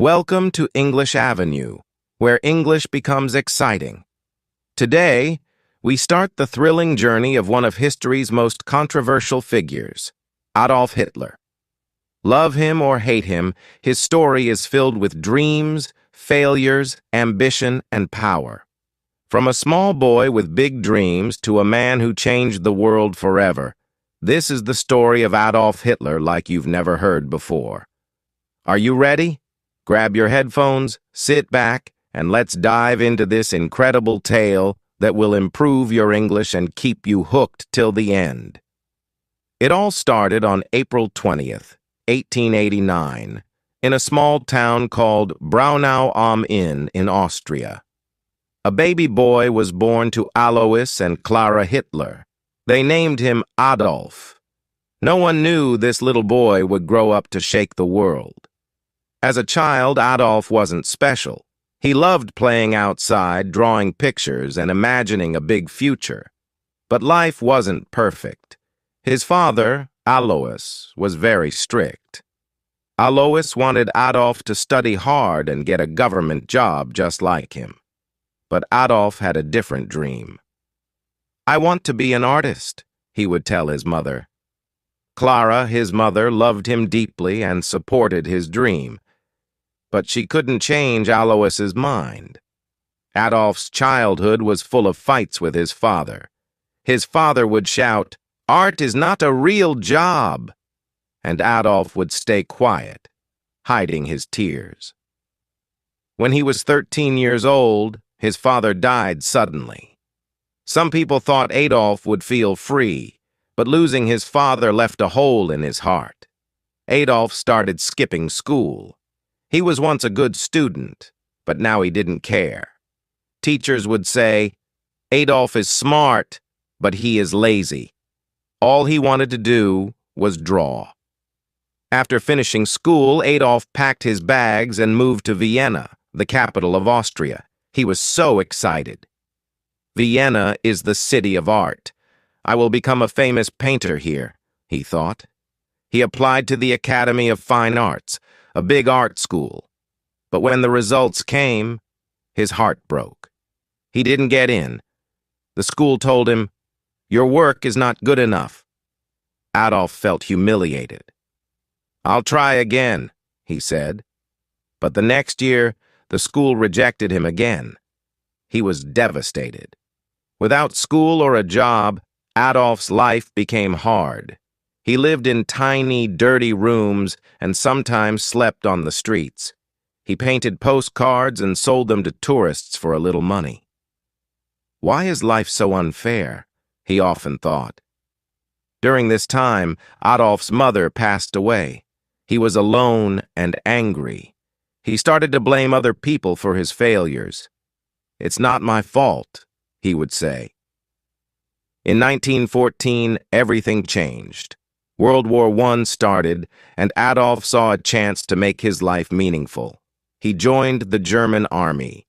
Welcome to English Avenue, where English becomes exciting. Today, we start the thrilling journey of one of history's most controversial figures, Adolf Hitler. Love him or hate him, his story is filled with dreams, failures, ambition, and power. From a small boy with big dreams to a man who changed the world forever, this is the story of Adolf Hitler like you've never heard before. Are you ready? Grab your headphones, sit back, and let's dive into this incredible tale that will improve your English and keep you hooked till the end. It all started on April 20th, 1889, in a small town called Braunau am Inn in Austria. A baby boy was born to Alois and Clara Hitler. They named him Adolf. No one knew this little boy would grow up to shake the world. As a child, Adolf wasn't special. He loved playing outside, drawing pictures, and imagining a big future. But life wasn't perfect. His father, Alois, was very strict. Alois wanted Adolf to study hard and get a government job just like him. But Adolf had a different dream. "I want to be an artist," he would tell his mother. Clara, his mother, loved him deeply and supported his dream. But she couldn't change Alois's mind. Adolf's childhood was full of fights with his father. His father would shout, "Art is not a real job," and Adolf would stay quiet, hiding his tears. When he was 13 years old, his father died suddenly. Some people thought Adolf would feel free, but losing his father left a hole in his heart. Adolf started skipping school. He was once a good student, but now he didn't care. Teachers would say, "Adolf is smart, but he is lazy." All he wanted to do was draw. After finishing school, Adolf packed his bags and moved to Vienna, the capital of Austria. He was so excited. "Vienna is the city of art. I will become a famous painter here," he thought. He applied to the Academy of Fine Arts, a big art school. But when the results came, his heart broke. He didn't get in. The school told him, "Your work is not good enough." Adolf felt humiliated. "I'll try again," he said. But the next year, the school rejected him again. He was devastated. Without school or a job, Adolf's life became hard. He lived in tiny, dirty rooms and sometimes slept on the streets. He painted postcards and sold them to tourists for a little money. Why is life so unfair? He often thought. During this time, Adolf's mother passed away. He was alone and angry. He started to blame other people for his failures. "It's not my fault," he would say. In 1914, everything changed. World War I started, and Adolf saw a chance to make his life meaningful. He joined the German army.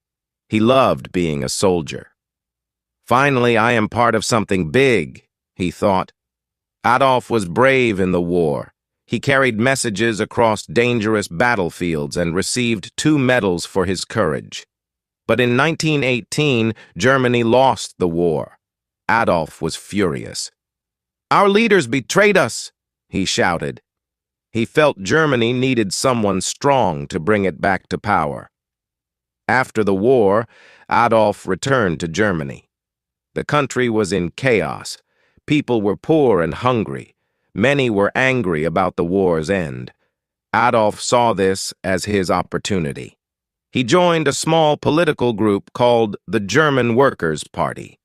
He loved being a soldier. "Finally, I am part of something big," he thought. Adolf was brave in the war. He carried messages across dangerous battlefields and received 2 medals for his courage. But in 1918, Germany lost the war. Adolf was furious. "Our leaders betrayed us," he shouted. He felt Germany needed someone strong to bring it back to power. After the war, Adolf returned to Germany. The country was in chaos. People were poor and hungry. Many were angry about the war's end. Adolf saw this as his opportunity. He joined a small political group called the German Workers' Party.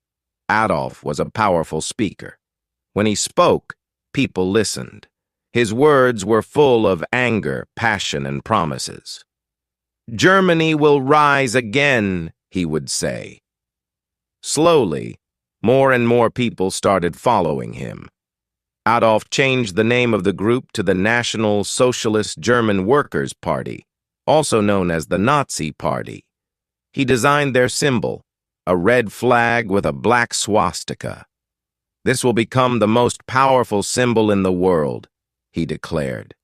Adolf was a powerful speaker. When he spoke, people listened. His words were full of anger, passion, and promises. "Germany will rise again," he would say. Slowly, more and more people started following him. Adolf changed the name of the group to the National Socialist German Workers' Party, also known as the Nazi Party. He designed their symbol, a red flag with a black swastika. "This will become the most powerful symbol in the world," he declared.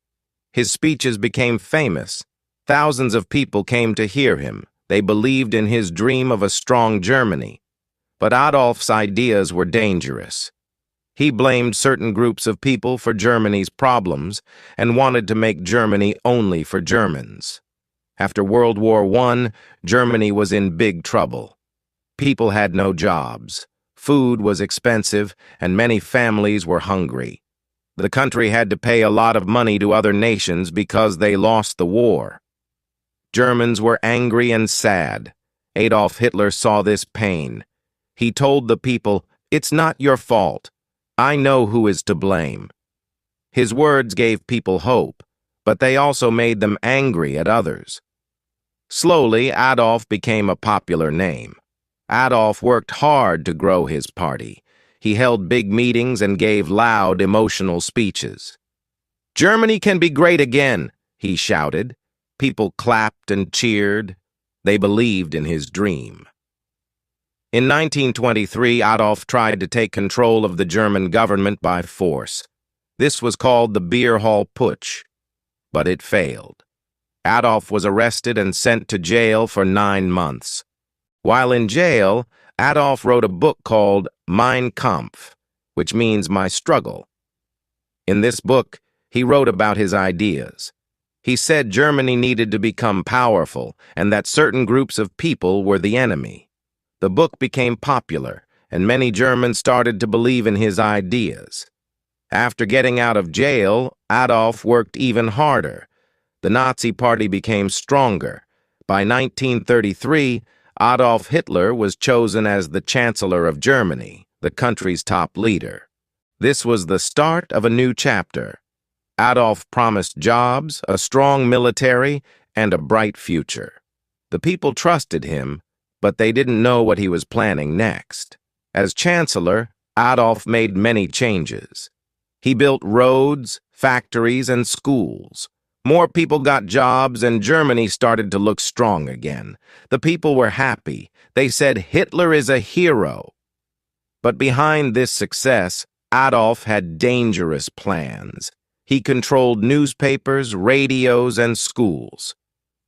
His speeches became famous. Thousands of people came to hear him. They believed in his dream of a strong Germany. But Adolf's ideas were dangerous. He blamed certain groups of people for Germany's problems and wanted to make Germany only for Germans. After World War I, Germany was in big trouble. People had no jobs. Food was expensive, and many families were hungry. The country had to pay a lot of money to other nations because they lost the war. Germans were angry and sad. Adolf Hitler saw this pain. He told the people, "It's not your fault. I know who is to blame." His words gave people hope, but they also made them angry at others. Slowly, Adolf became a popular name. Adolf worked hard to grow his party. He held big meetings and gave loud, emotional speeches. "Germany can be great again," he shouted. People clapped and cheered. They believed in his dream. In 1923, Adolf tried to take control of the German government by force. This was called the Beer Hall Putsch, but it failed. Adolf was arrested and sent to jail for 9 months. While in jail, Adolf wrote a book called Mein Kampf, which means My Struggle. In this book, he wrote about his ideas. He said Germany needed to become powerful and that certain groups of people were the enemy. The book became popular, and many Germans started to believe in his ideas. After getting out of jail, Adolf worked even harder. The Nazi Party became stronger. By 1933, Adolf Hitler was chosen as the Chancellor of Germany, the country's top leader. This was the start of a new chapter. Adolf promised jobs, a strong military, and a bright future. The people trusted him, but they didn't know what he was planning next. As Chancellor, Adolf made many changes. He built roads, factories, and schools. More people got jobs, and Germany started to look strong again. The people were happy. They said Hitler is a hero. But behind this success, Adolf had dangerous plans. He controlled newspapers, radios, and schools.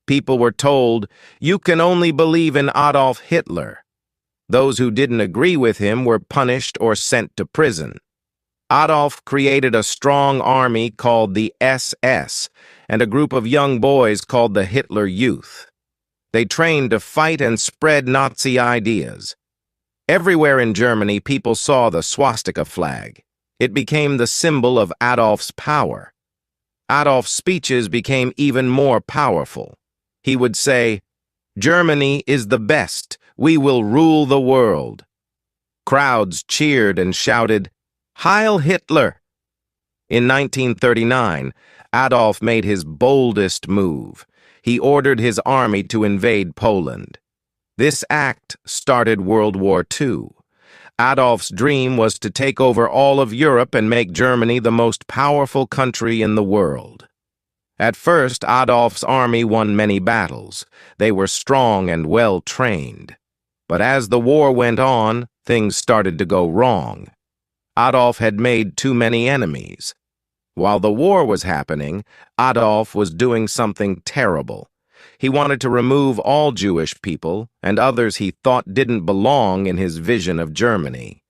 People were told, "You can only believe in Adolf Hitler." Those who didn't agree with him were punished or sent to prison. Adolf created a strong army called the SS and a group of young boys called the Hitler Youth. They trained to fight and spread Nazi ideas. Everywhere in Germany, people saw the swastika flag. It became the symbol of Adolf's power. Adolf's speeches became even more powerful. He would say, "Germany is the best. We will rule the world." Crowds cheered and shouted, "Heil Hitler!" In 1939, Adolf made his boldest move. He ordered his army to invade Poland. This act started World War II. Adolf's dream was to take over all of Europe and make Germany the most powerful country in the world. At first, Adolf's army won many battles. They were strong and well-trained. But as the war went on, things started to go wrong. Adolf had made too many enemies. While the war was happening, Adolf was doing something terrible. He wanted to remove all Jewish people and others he thought didn't belong in his vision of Germany.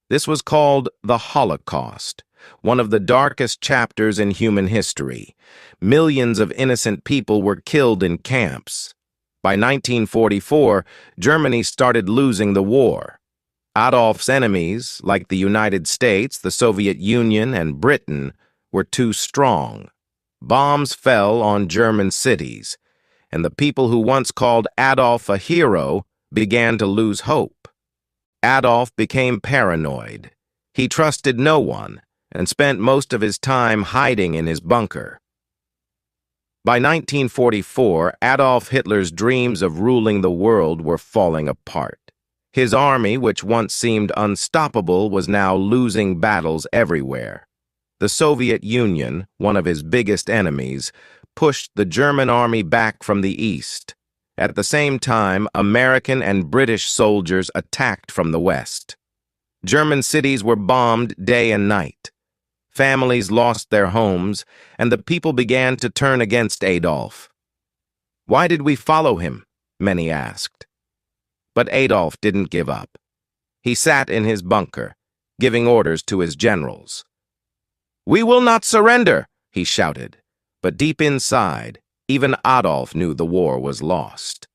This was called the Holocaust, one of the darkest chapters in human history. Millions of innocent people were killed in camps. By 1944, Germany started losing the war. Adolf's enemies, like the United States, the Soviet Union, and Britain, were too strong. Bombs fell on German cities, and the people who once called Adolf a hero began to lose hope. Adolf became paranoid. He trusted no one and spent most of his time hiding in his bunker. By 1944, Adolf Hitler's dreams of ruling the world were falling apart. His army, which once seemed unstoppable, was now losing battles everywhere. The Soviet Union, one of his biggest enemies, pushed the German army back from the east. At the same time, American and British soldiers attacked from the west. German cities were bombed day and night. Families lost their homes, and the people began to turn against Adolf. Why did we follow him? Many asked. But Adolf didn't give up. He sat in his bunker, giving orders to his generals. "We will not surrender," he shouted. But deep inside, even Adolf knew the war was lost.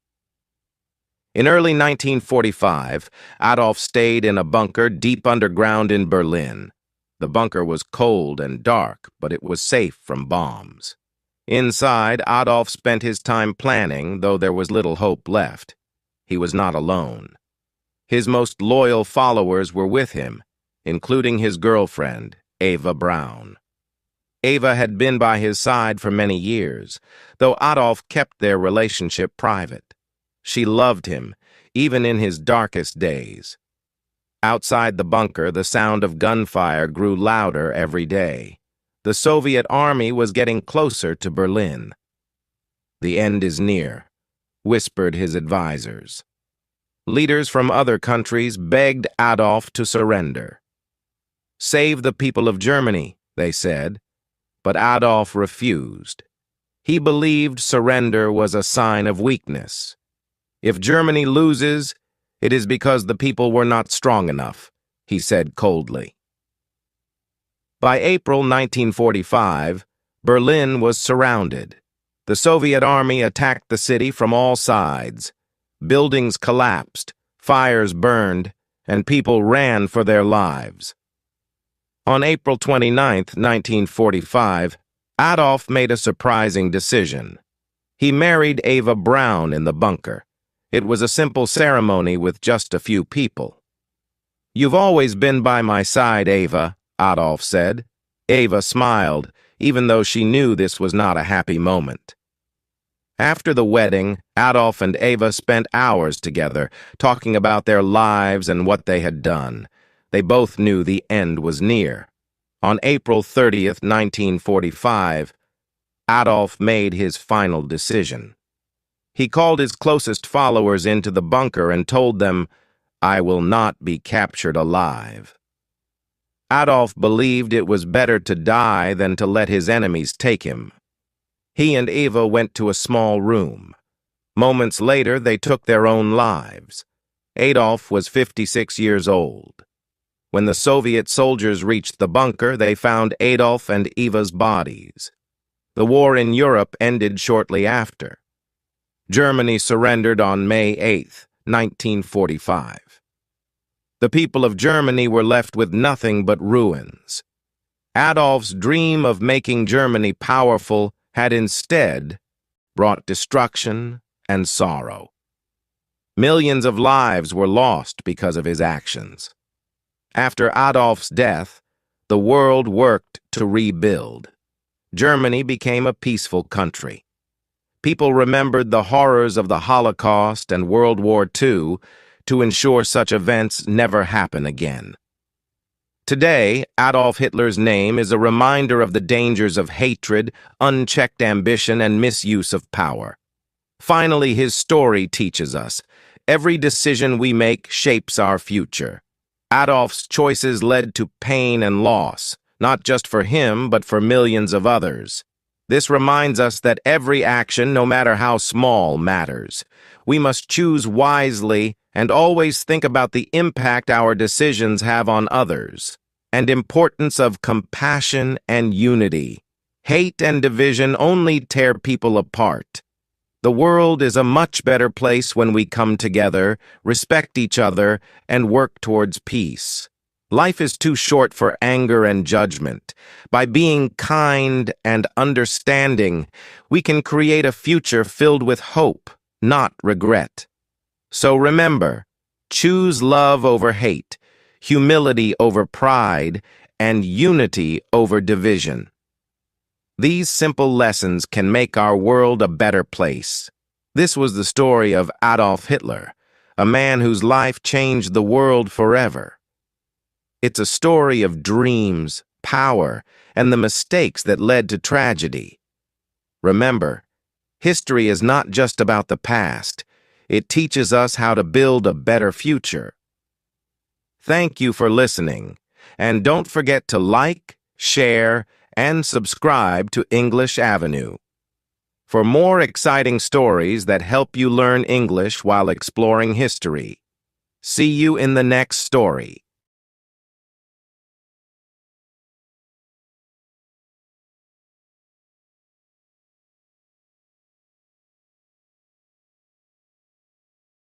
In early 1945, Adolf stayed in a bunker deep underground in Berlin. The bunker was cold and dark, but it was safe from bombs. Inside, Adolf spent his time planning, though there was little hope left. He was not alone. His most loyal followers were with him, including his girlfriend, Eva Braun. Eva had been by his side for many years, though Adolf kept their relationship private. She loved him, even in his darkest days. Outside the bunker, the sound of gunfire grew louder every day. The Soviet army was getting closer to Berlin. "The end is near," whispered his advisors. Leaders from other countries begged Adolf to surrender. "Save the people of Germany," they said, but Adolf refused. He believed surrender was a sign of weakness. "If Germany loses, it is because the people were not strong enough," he said coldly. By April 1945, Berlin was surrounded. The Soviet army attacked the city from all sides. Buildings collapsed, fires burned, and people ran for their lives. On April 29, 1945, Adolf made a surprising decision. He married Eva Braun in the bunker. It was a simple ceremony with just a few people. "You've always been by my side, Eva," Adolf said. Eva smiled, even though she knew this was not a happy moment. After the wedding, Adolf and Eva spent hours together, talking about their lives and what they had done. They both knew the end was near. On April 30th, 1945, Adolf made his final decision. He called his closest followers into the bunker and told them, "I will not be captured alive." Adolf believed it was better to die than to let his enemies take him. He and Eva went to a small room. Moments later, they took their own lives. Adolf was 56 years old. When the Soviet soldiers reached the bunker, they found Adolf and Eva's bodies. The war in Europe ended shortly after. Germany surrendered on May 8, 1945. The people of Germany were left with nothing but ruins. Adolf's dream of making Germany powerful had instead brought destruction and sorrow. Millions of lives were lost because of his actions. After Adolf's death, the world worked to rebuild. Germany became a peaceful country. People remembered the horrors of the Holocaust and World War II to ensure such events never happen again. Today, Adolf Hitler's name is a reminder of the dangers of hatred, unchecked ambition, and misuse of power. Finally, his story teaches us, every decision we make shapes our future. Adolf's choices led to pain and loss, not just for him, but for millions of others. This reminds us that every action, no matter how small, matters. We must choose wisely and always think about the impact our decisions have on others, and importance of compassion and unity. Hate and division only tear people apart. The world is a much better place when we come together, respect each other, and work towards peace. Life is too short for anger and judgment. By being kind and understanding, we can create a future filled with hope, not regret. So remember, choose love over hate, humility over pride, and unity over division. These simple lessons can make our world a better place. This was the story of Adolf Hitler, a man whose life changed the world forever. It's a story of dreams, power, and the mistakes that led to tragedy. Remember, history is not just about the past. It teaches us how to build a better future. Thank you for listening, and don't forget to like, share, and subscribe to English Avenue. for more exciting stories that help you learn English while exploring history. See you in the next story.